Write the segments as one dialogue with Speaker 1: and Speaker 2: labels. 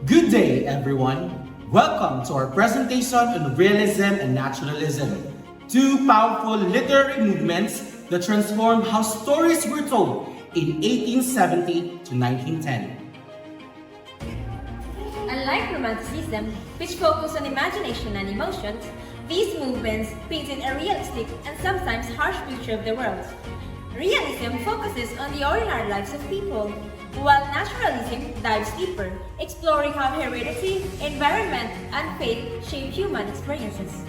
Speaker 1: Good day, everyone. Welcome to our presentation on Realism and Naturalism, two powerful literary movements that transformed how stories were told in 1870 to 1910.
Speaker 2: Unlike Romanticism, which focused on imagination and emotions, these movements painted a realistic and sometimes harsh picture of the world. Realism focuses on the ordinary lives of people, while naturalism dives deeper, exploring how heredity, environment, and fate shape human experiences.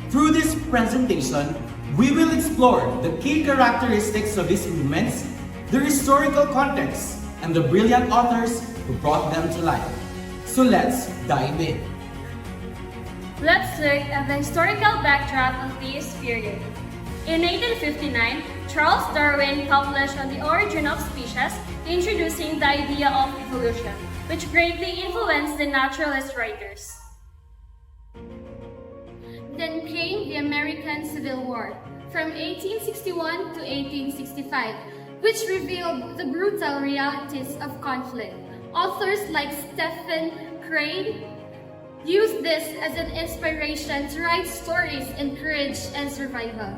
Speaker 1: Through this presentation, we will explore the key characteristics of these movements, their historical context, and the brilliant authors who brought them to life. So let's dive in.
Speaker 3: Let's look at the historical backdrop of this period. In 1859, Charles Darwin published On the Origin of Species, introducing the idea of evolution, which greatly influenced the naturalist writers. Then came the American Civil War, from 1861 to 1865, which revealed the brutal realities of conflict. Authors like Stephen Crane used this as an inspiration to write stories in courage and survival.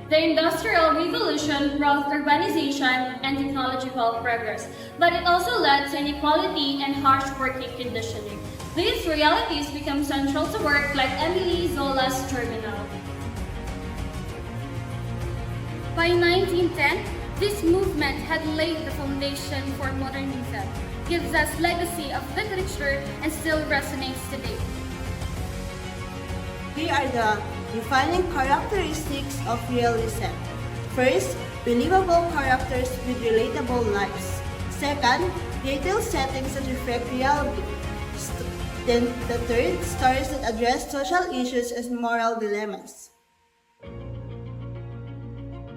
Speaker 3: The Industrial Revolution brought urbanization and technological progress, but it also led to inequality and harsh working conditioning. These realities become central to work like Emile Zola's Germinal. By 1910, this movement had laid the foundation for modernism, gives us legacy of literature, and still resonates today.
Speaker 4: Here are the defining characteristics of realism. First, believable characters with relatable lives. Second, detailed settings that reflect reality. Then the third, stories that address social issues and moral dilemmas.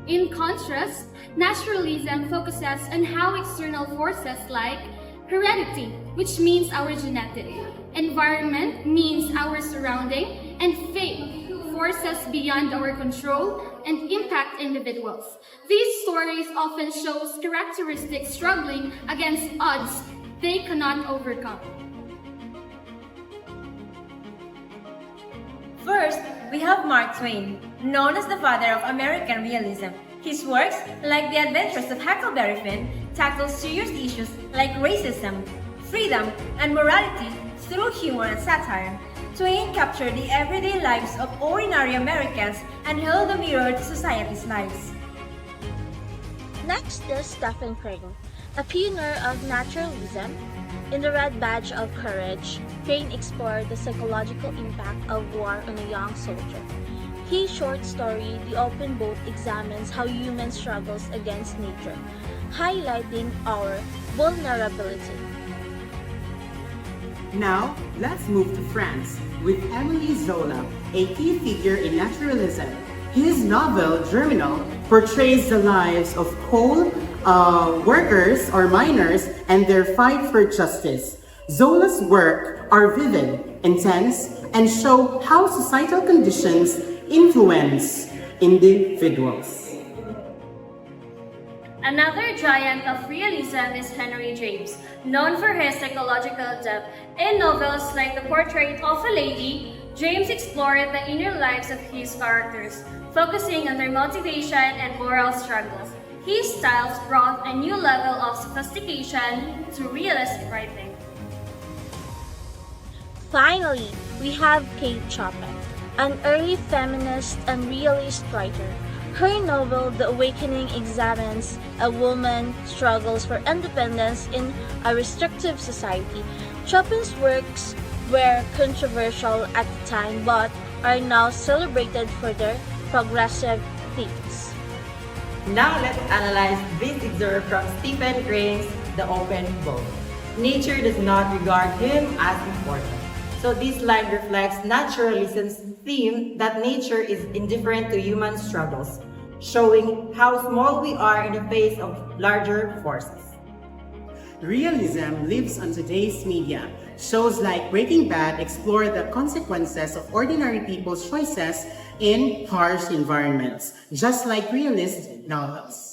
Speaker 3: In contrast, naturalism focuses on how external forces like heredity, which means our genetic, environment means our surrounding, and fate, forces beyond our control and impact individuals. These stories often show characteristics struggling against odds they cannot overcome.
Speaker 2: First, we have Mark Twain, known as the father of American realism. His works, like The Adventures of Huckleberry Finn, tackle serious issues like racism, freedom, and morality through humor and satire. Twain captured the everyday lives of ordinary Americans and held a mirror to society's lives.
Speaker 5: Next is Stephen Crane, a pioneer of naturalism. In The Red Badge of Courage, Crane explored the psychological impact of war on a young soldier. His short story, The Open Boat, examines how human struggles against nature, highlighting our vulnerability.
Speaker 6: Now, let's move to France with Émile Zola, a key figure in naturalism. His novel, Germinal, portrays the lives of coal workers or miners and their fight for justice. Zola's work are vivid, intense, and show how societal conditions influence individuals.
Speaker 3: Another giant of realism is Henry James, known for his psychological depth. In novels like The Portrait of a Lady, James explored the inner lives of his characters, focusing on their motivation and moral struggles. His styles brought a new level of sophistication to realistic writing.
Speaker 5: Finally, we have Kate Chopin, an early feminist and realist writer. Her novel, The Awakening, examines a woman's struggles for independence in a restrictive society. Chopin's works were controversial at the time but are now celebrated for their progressive themes.
Speaker 7: Now let's analyze this excerpt from Stephen Crane's The Open Book. Nature does not regard him as important. So this line reflects naturalism's theme that nature is indifferent to human struggles, showing how small we are in the face of larger forces.
Speaker 6: Realism lives on today's media. Shows like Breaking Bad explore the consequences of ordinary people's choices in harsh environments, just like realist novels.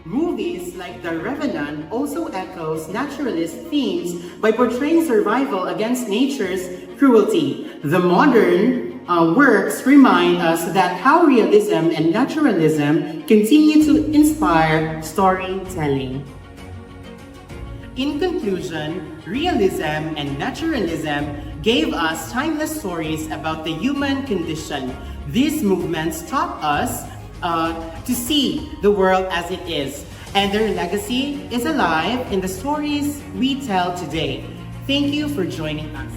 Speaker 6: Movies like The Revenant also echoes naturalist themes by portraying survival against nature's cruelty. The modern works remind us that how realism and naturalism continue to inspire storytelling. In conclusion, realism and naturalism gave us timeless stories about the human condition. These movements taught us to see the world as it is, and their legacy is alive in the stories we tell today. Thank you for joining us.